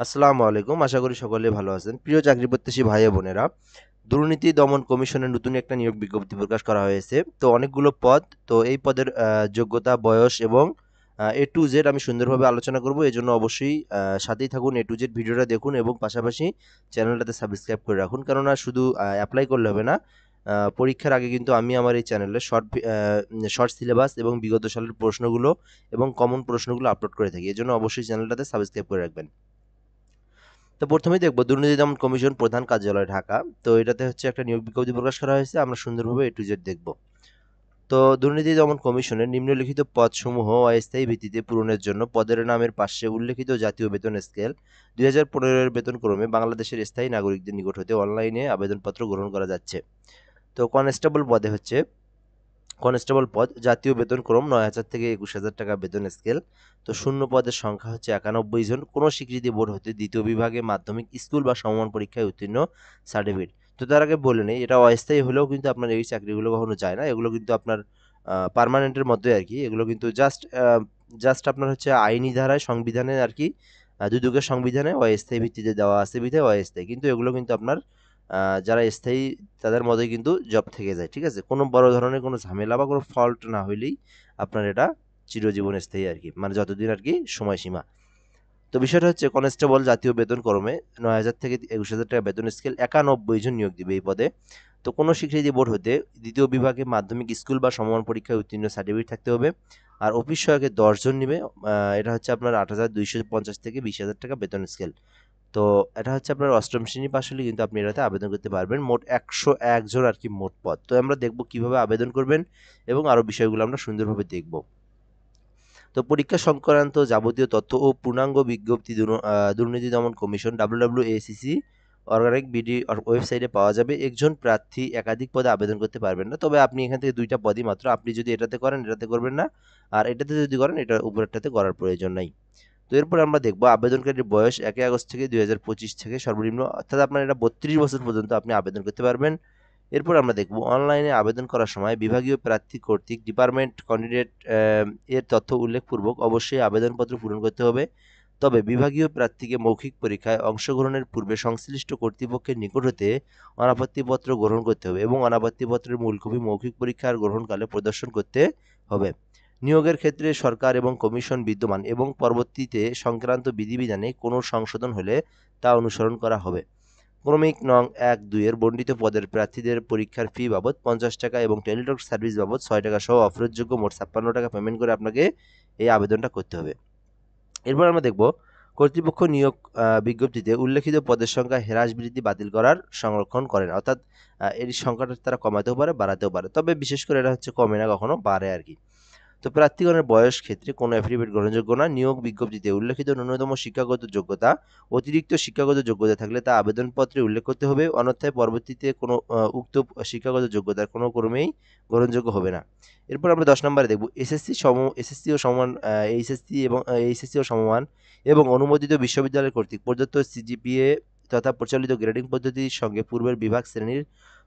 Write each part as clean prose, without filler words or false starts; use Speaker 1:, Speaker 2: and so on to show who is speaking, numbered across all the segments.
Speaker 1: আসসালামু আলাইকুম। আশা করি সকলে ভালো আছেন। প্রিয় চাকরি প্রত্যাশী ভাই ও বোনেরা, দুর্নীতি দমন কমিশনের নতুন একটা নিয়োগ বিজ্ঞপ্তি প্রকাশ করা হয়েছে। তো অনেকগুলো পদ, তো এই পদের যোগ্যতা, বয়স এবং A to Z আমি সুন্দরভাবে আলোচনা করব। এজন্য অবশ্যই সাথেই থাকুন, A to Z ভিডিওটা দেখুন এবং পাশাপাশি চ্যানেলটাতে সাবস্ক্রাইব করে রাখুন। কেননা শুধু এপ্লাই করলে হবে না। পরীক্ষার আগে কিন্তু আমি আমার এই চ্যানেলে শর্ট সিলেবাস এবং বিগত সালের প্রশ্নগুলো এবং কমন প্রশ্নগুলো আপলোড করে থাকি। এজন্য অবশ্যই চ্যানেলটাতে সাবস্ক্রাইব করে রাখবেন। তো প্রথমেই দেখবো দুর্নীতি দমন কমিশন প্রধান কার্যালয় ঢাকা। তো এটাতে হচ্ছে একটা নিয়োগ বিজ্ঞপ্তি প্রকাশ করা হয়েছে, আমরা সুন্দরভাবে A to Z দেখবো। তো দুর্নীতি দমন কমিশনের নিম্নলিখিত পদসমূহ অস্থায়ী ভিত্তিতে পূরণের জন্য পদের নামের পাশে উল্লেখিত জাতীয় বেতন স্কেল 2015 এর বেতন ক্রমে বাংলাদেশের স্থায়ী নাগরিকদের নিকট হতে অনলাইনে আবেদনপত্র গ্রহণ করা যাচ্ছে। তো কনস্টেবল পদে হচ্ছে কনস্টেবল পদ, জাতীয় বেতনক্রম ৯,০০০ থেকে ২১,০০০ টাকা বেতন স্কেল। তো শূন্য পদের সংখ্যা হচ্ছে ৯১ জন। কোনো স্বীকৃতি বোর্ড হতে দ্বিতীয় বিভাগে মাধ্যমিক স্কুল বা সমমান পরীক্ষায় উত্তীর্ণ সার্টিফিকেট। তো তার আগে বলে নেই, এটা অস্থায়ী হলেও কিন্তু আপনার এই চাকরিগুলো কখনো যায় না। এগুলো কিন্তু আপনার পার্মানেন্টের মধ্যে আর কি। এগুলো কিন্তু জাস্ট আপনার হচ্ছে আইনি ধারায় সংবিধানে আর কি, দুদকের সংবিধানে অস্থায়ী ভিত্তিতে দেওয়া আছে বিধায় অস্থায়ী। কিন্তু এগুলো কিন্তু আপনার যারা স্থায়ী তাদের মধ্যেই কিন্তু জব থেকে যায়। ঠিক আছে? কোনো বড় ধরনের কোনো ঝামেলা বা কোনো ফল্ট না হইলেই আপনার এটা চিরজীবন স্থায়ী আরকি। মানে যতদিন আরকি সময়সীমা। তো বিষয়টা হচ্ছে কনস্টেবল জাতীয় বেতন কর্মে ৯,০০০ থেকে ২১,০০০ টাকা বেতন স্কেল ৯১ জন নিয়োগ দিবে এই পদে। তো কোনো স্বীকৃতি বোর্ড হতে দ্বিতীয় বিভাগে মাধ্যমিক স্কুল বা সমমান পরীক্ষায় উত্তীর্ণ সার্টিফিকেট থাকতে হবে। আর অফিস সহায়কে ১০ জন নিবে। এটা হচ্ছে আপনার ৮,২৫০ থেকে ২০,০০০ টাকা বেতন স্কেল। তো এটা হচ্ছে আপনার অষ্টম শ্রেণী পাশ হলে কিন্তু আপনি এটাতে আবেদন করতে পারবেন। মোট ১০১ জন আরকি মোট পদ। তো আমরা দেখব কিভাবে আবেদন করবেন এবং আরো বিষয়গুলো আমরা সুন্দরভাবে দেখব। তো পরীক্ষা সংক্রান্ত যাবতীয় তথ্য ও পূর্ণাঙ্গ বিজ্ঞপ্তি দুর্নীতি দমন কমিশন WWACC অর্গানিক বিডি ওয়েবসাইটে পাওয়া যাবে। একজন প্রার্থী একাধিক পদে আবেদন করতে পারবেন না। তবে আপনি এখান থেকে ২ টা পদই মাত্র। আপনি যদি এটাতে করেন, এটাতে করবেন না। আর এটাতে যদি করেন, এটার উপরেরটাতে করার প্রয়োজন নাই। তো এরপর আমরা দেখব আবেদনকারীর বয়স ১ আগস্ট থেকে ২০২৫ থেকে সর্বনিম্ন, অর্থাৎ আপনার এটা ৩২ বছর পর্যন্ত আপনি আবেদন করতে পারবেন। এরপর আমরা দেখব অনলাইনে আবেদন করার সময় বিভাগীয় প্রার্থী কর্তৃক ডিপার্টমেন্ট ক্যান্ডিডেট এর তথ্য উল্লেখপূর্বক অবশ্যই আবেদনপত্র পূরণ করতে হবে। তবে বিভাগীয় প্রার্থীকে মৌখিক পরীক্ষায় অংশগ্রহণের পূর্বে সংশ্লিষ্ট কর্তৃপক্ষের নিকট হতে অনাপত্তিপত্র গ্রহণ করতে হবে এবং অনাপত্তিপত্রের মূল কপি মৌখিক পরীক্ষার গ্রহণকালে প্রদর্শন করতে হবে। নিয়োগের ক্ষেত্রে সরকার এবং কমিশন বিদ্যমান এবং পরবর্তীতে সংক্রান্ত বিধিবিধানে কোনো সংশোধন হলে তা অনুসরণ করা হবে। ক্রমিক নং ১-২ এর বর্ণিত পদের প্রার্থীদের পরীক্ষার ফি বাবদ ৫০ টাকা এবং টেলিটক সার্ভিস বাবদ ৬ টাকা সহ অফেরতযোগ্য মোট ৫৬ টাকা পেমেন্ট করে আপনাকে এই আবেদনটা করতে হবে। এরপর আমরা দেখব কর্তৃপক্ষ নিয়োগ বিজ্ঞপ্তিতে উল্লেখিত পদের সংখ্যা হ্রাস বৃদ্ধি বাতিল করার সংরক্ষণ করেন। অর্থাৎ এর সংখ্যাটা তারা কমাতেও পারে, বাড়াতেও পারে। তবে বিশেষ করে এটা হচ্ছে কমে না, কখনো বাড়ে আরকি। তো প্রার্থীগণের বয়স ক্ষেত্রে কোনো অ্যাফিডেভিট গ্রহণযোগ্য না। নিয়োগ বিজ্ঞপ্তিতে উল্লেখিত ন্যূনতম শিক্ষাগত যোগ্যতা, অতিরিক্ত শিক্ষাগত যোগ্যতা থাকলে তা আবেদনপত্রে উল্লেখ করতে হবে। অন্যথায় পরবর্তীতে কোনো উক্ত শিক্ষাগত যোগ্যতার কোনো ক্রমেই গ্রহণযোগ্য হবে না। এরপর আমরা ১০ নম্বরে দেখব এসএসসি ও সমান এইচএসসি ও সমমান এবং অনুমোদিত বিশ্ববিদ্যালয় কর্তৃক প্রদত্ত সিজিপিএ তথা প্রচলিত গ্রেডিং পদ্ধতির সঙ্গে পূর্বের বিভাগ শ্রেণীর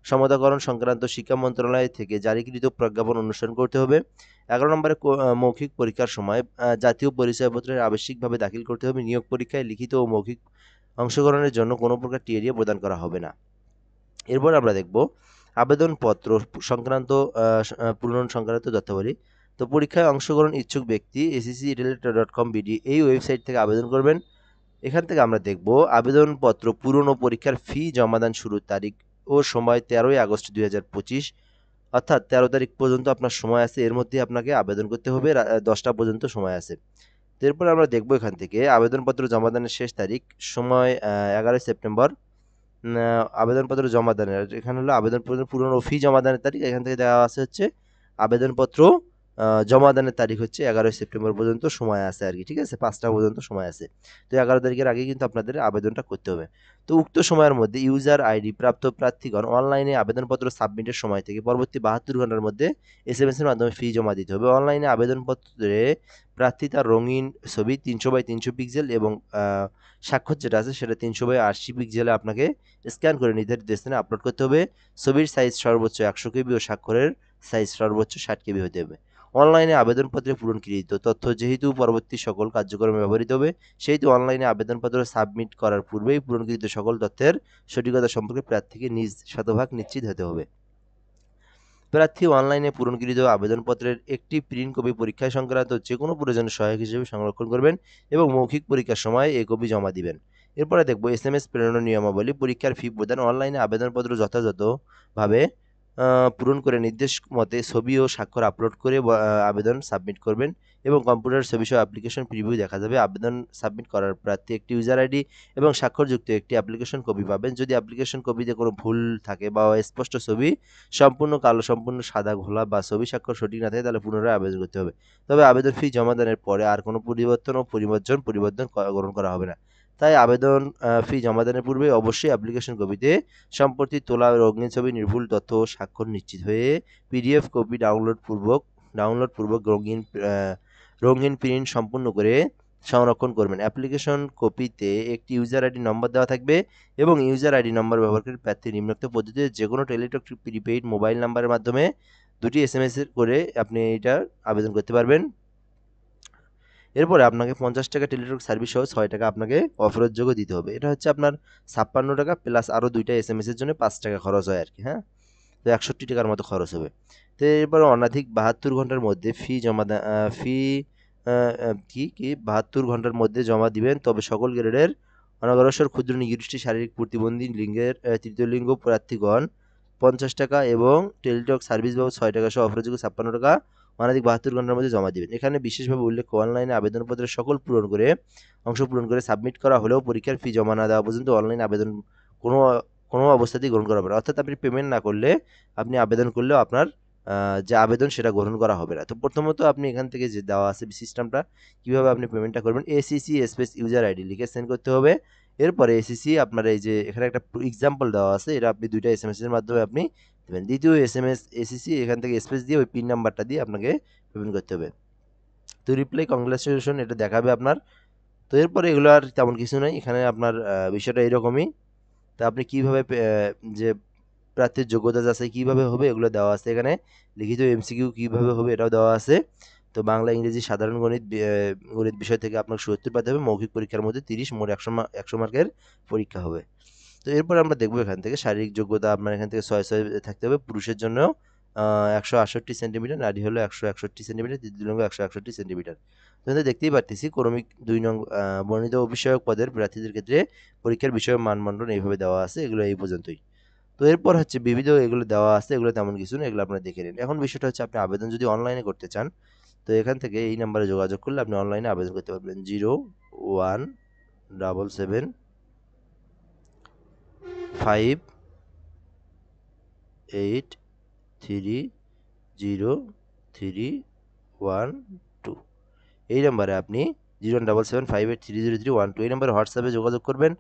Speaker 1: সমতাকরণ সংক্রান্ত শিক্ষা মন্ত্রণালয় থেকে জারিকৃত প্রজ্ঞাপন অনুসরণ করতে হবে। ১১ নম্বরে মৌখিক পরীক্ষার সময় জাতীয় পরিচয়পত্রের আবশ্যিকভাবে দাখিল করতে হবে। নিয়োগ পরীক্ষায় লিখিত ও মৌখিক অংশগ্রহণের জন্য কোনো প্রকার টিএডিএ প্রদান করা হবে না। এরপর আমরা দেখব আবেদনপত্র সংক্রান্ত পূরণ সংক্রান্ত তথ্যাবলী। তো পরীক্ষায় অংশগ্রহণ ইচ্ছুক ব্যক্তি accelerator.com.bd এই ওয়েবসাইট থেকে আবেদন করবেন। এখান থেকে আমরা দেখব আবেদনপত্র পূরণ ও পরীক্ষার ফি জমাদান শুরুর তারিখ ও সময় ১৩ই আগস্ট ২০২৫, অর্থাৎ ১৩ তারিখ পর্যন্ত আপনার সময় আছে। এর মধ্যে আপনাকে আবেদন করতে হবে, ১০টা পর্যন্ত সময় আছে। তো এরপর আমরা দেখব এখান থেকে আবেদনপত্র জমাদানের শেষ তারিখ, সময় ১১ই সেপ্টেম্বর। আবেদনপত্র জমাদানের এখানে হলো আবেদনপত্র পূরণ ও ফি জমাদানের তারিখ। এখান থেকে দেওয়া আছে হচ্ছে আবেদনপত্র জমাদানের তারিখ হচ্ছে ১১ই সেপ্টেম্বর পর্যন্ত সময় আছে আরকি। ঠিক আছে? ৫টা পর্যন্ত সময় আছে। তো ১১ তারিখের আগেই কিন্তু আপনাদের আবেদনটা করতে হবে। তো উক্ত সময়ের মধ্যে ইউজার আইডি প্রাপ্ত প্রার্থীগণ অনলাইনে আবেদনপত্র সাবমিটের সময় থেকে পরবর্তী ৭২ ঘন্টার মধ্যে এসএমএস এর মাধ্যমে ফি জমা দিতে হবে। অনলাইনে আবেদনপত্রে প্রার্থী তার রঙিন ছবি ৩০০/৩০০ পিক্সেল এবং স্বাক্ষর যেটা আছে সেটা ৩০০/৮০ পিক্সেলে আপনাকে স্ক্যান করে নির্ধারিত স্থানে আপলোড করতে হবে। ছবির সাইজ সর্বোচ্চ ১০০ কেবি ও স্বাক্ষরের সাইজ সর্বোচ্চ ৬০ কেবি হতে হবে। অনলাইনে আবেদনপত্রে পূরণকৃত তথ্য যেহেতু পরবর্তী সকল কার্যক্রমে ব্যবহৃত হবে, সেহেতু অনলাইনে আবেদনপত্র সাবমিট করার পূর্বেই পূরণকৃত সকল তথ্যের সঠিকতা সম্পর্কে প্রার্থীকে শতভাগ নিশ্চিত হতে হবে। প্রার্থী অনলাইনে পূরণকৃত আবেদনপত্রের একটি প্রিন্ট কপি পরীক্ষা সংক্রান্ত যেকোনো প্রয়োজনীয় সহায়ক হিসেবে সংরক্ষণ করবেন এবং মৌখিক পরীক্ষার সময় এই কপি জমা দিবেন। এরপরে দেখব এসএমএস প্রেরণের নিয়মাবলী। পরীক্ষার ফি প্রদান। অনলাইনে আবেদনপত্র যথাযথভাবে পূরণ করে নির্দেশ মতে ছবি ও স্বাক্ষর আপলোড করে আবেদন সাবমিট করবেন এবং কম্পিউটার ছবিসহ অ্যাপ্লিকেশন প্রিভিউ দেখা যাবে। আবেদন সাবমিট করার প্রার্থী একটি ইউজার আইডি এবং স্বাক্ষরযুক্ত একটি অ্যাপ্লিকেশন কপি পাবেন। যদি অ্যাপ্লিকেশন কপিতে কোনো ভুল থাকে বা স্পষ্ট ছবি, সম্পূর্ণ কালো, সম্পূর্ণ সাদা ঘোলা বা ছবি স্বাক্ষর সঠিক না থাকে, তাহলে পুনরায় আবেদন করতে হবে। তবে আবেদন ফি জমা দানের পরে আর কোনো পরিবর্তন ও পরিবর্ধন গ্রহণ করা হবে না। তাই আবেদন ফি জমাদানের পূর্বে অবশ্যই অ্যাপ্লিকেশন কপিতে সম্প্রতি তোলা রঙিন ছবি, নির্ভুল তথ্য ও স্বাক্ষর নিশ্চিত হয়ে পিডিএফ কপি ডাউনলোড পূর্বক রঙিন প্রিন্ট সম্পূর্ণ করে সংরক্ষণ করবেন। অ্যাপ্লিকেশন কপিতে একটি ইউজার আইডি নম্বর দেওয়া থাকবে এবং ইউজার আইডি নম্বর ব্যবহার করে প্রার্থী নিম্নোক্ত পদ্ধতিতে যে কোনো টেলিটক প্রিপেইড মোবাইল নাম্বারের মাধ্যমে 2টি এসএমএস করে আপনি এটা আবেদন করতে পারবেন। এরপরে আপনাকে 50 টাকা টেলিটক সার্ভিস সহ 6 টাকা আপনাকে অফেরতযোগ্য দিতে হবে। এটা হচ্ছে আপনার 56 টাকা প্লাস আরও 2টা এসএমএস এর জন্য 5 টাকা খরচ হয় আর কি, হ্যাঁ? তো 61 টাকার মতো খরচ হবে। তো এরপরে অনধিক 72 ঘন্টার মধ্যে ফি জমা দা ফি আ আ কি, কি 72 ঘন্টার মধ্যে জমা দিবেন। তবে সকল গ্রেডের অনগ্রসর ক্ষুদ্র নিগোষ্ঠী, শারীরিক প্রতিবন্ধী লিঙ্গের তৃতীয় লিঙ্গ প্রার্থীগণ 50 টাকা এবং টেলিটক সার্ভিস বাবদ 6 টাকা সহ অফেরতযোগ্য 56 টাকা অনধিক 72 ঘন্টার মধ্যে জমা দিবেন। এখানে বিশেষভাবে উল্লেখ, অনলাইনে আবেদনপত্রের সকল অংশ পূরণ করে সাবমিট করা হলেও পরীক্ষার ফি জমা না দেওয়া পর্যন্ত অনলাইন আবেদন কোনো কোনো অবস্থাতেই গ্রহণ করা হবে না। অর্থাৎ আপনি পেমেন্ট না করলে আপনি আবেদন করলেও আপনার যে আবেদন সেটা গ্রহণ করা হবে না। তো প্রথমত আপনি এখান থেকে যে দেওয়া আছে সিস্টেমটা কিভাবে আপনি পেমেন্টটা করবেন, এসিসি স্পেস ইউজার আইডি লিখে সেন্ড করতে হবে। এরপরে এসিসি আপনার এই যে এখানে একটা এক্সাম্পল দেওয়া আছে, এটা আপনি 2টা এসএমএস এর মাধ্যমে আপনি দেবেন। দ্বিতীয় এসএমএস এসিসি এখান থেকে স্পেস দিয়ে ওই পিন নাম্বারটা দিয়ে আপনাকে পেমেন্ট করতে হবে। তো রিপ্লাই কংগ্রাচুলেশন এটা দেখাবে আপনার। তো এরপরে এগুলো আর তেমন কিছু নাই। এখানে আপনার বিষয়টা এরকমই। তো আপনি কিভাবে যে প্রার্থীর যোগ্যতা যাচাই কিভাবে হবে এগুলো দেওয়া আছে এখানে। লিখিত এমসিকিউ কিভাবে হবে এটাও দেওয়া আছে। তো বাংলা, ইংরেজি, সাধারণ গণিত বিষয় থেকে আপনাকে ৭০ পেতে হবে। মৌখিক পরীক্ষার মধ্যে 30, মোট 100 মার্কের পরীক্ষা হবে। তো এরপর আমরা দেখব এখান থেকে শারীরিক যোগ্যতা আপনার এখান থেকে 6 থাকতে হবে। পুরুষের জন্য 168 সেন্টিমিটার, নারী হলো 161 সেন্টিমিটার, তৃতীয় লিঙ্গ 161 সেন্টিমিটার। তো এখানে দেখতেই পারতেছি ক্রমিক 2 নং বর্ণিত অভিষেক পদের প্রার্থীদের ক্ষেত্রে পরীক্ষার বিষয় মানবন্ধন এইভাবে দেওয়া আছে। এগুলো এই পর্যন্তই। তো এরপর হচ্ছে বিবিধ এগুলো দেওয়া আছে, এগুলো তেমন কিছু না, এগুলো আপনারা দেখে নিন। এখন বিষয়টা হচ্ছে আপনি আবেদন যদি অনলাইনে করতে চান, তো এখান থেকে এই নাম্বারে যোগাযোগ করলে আপনি অনলাইনে আবেদন করতে পারবেন। 01758303112 এই নাম্বারে আপনি 01775830312 এই নাম্বারে হোয়াটসঅ্যাপে যোগাযোগ করবেন।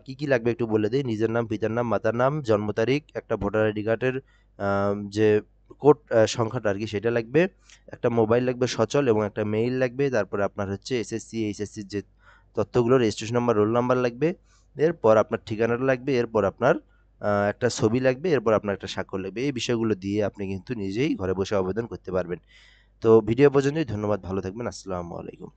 Speaker 1: কি, কি লাগবে একটু বলে দেই। নিজের নাম, পিতার নাম, মাতার নাম, জন্ম তারিখ, একটা ভোটার আইডি কার্ডের যে কোড সংখ্যাটা আরকি সেটা লাগবে। একটা মোবাইল লাগবে সচল এবং একটা মেইল লাগবে। তারপরে আপনার হচ্ছে এসএসসি, এইচএসসির যে তথ্যগুলো, রেজিস্ট্রেশন নাম্বার, রোল নাম্বার লাগবে। এরপর আপনার ঠিকানাটা লাগবে। এরপর আপনার একটা ছবি লাগবে। এরপর আপনার একটা স্বাক্ষর লাগবে। এই বিষয়গুলো দিয়ে আপনি কিন্তু নিজেই ঘরে বসে আবেদন করতে পারবেন। তো ভিডিও পর্যন্তই। ধন্যবাদ। ভালো থাকবেন। আসসালামু আলাইকুম।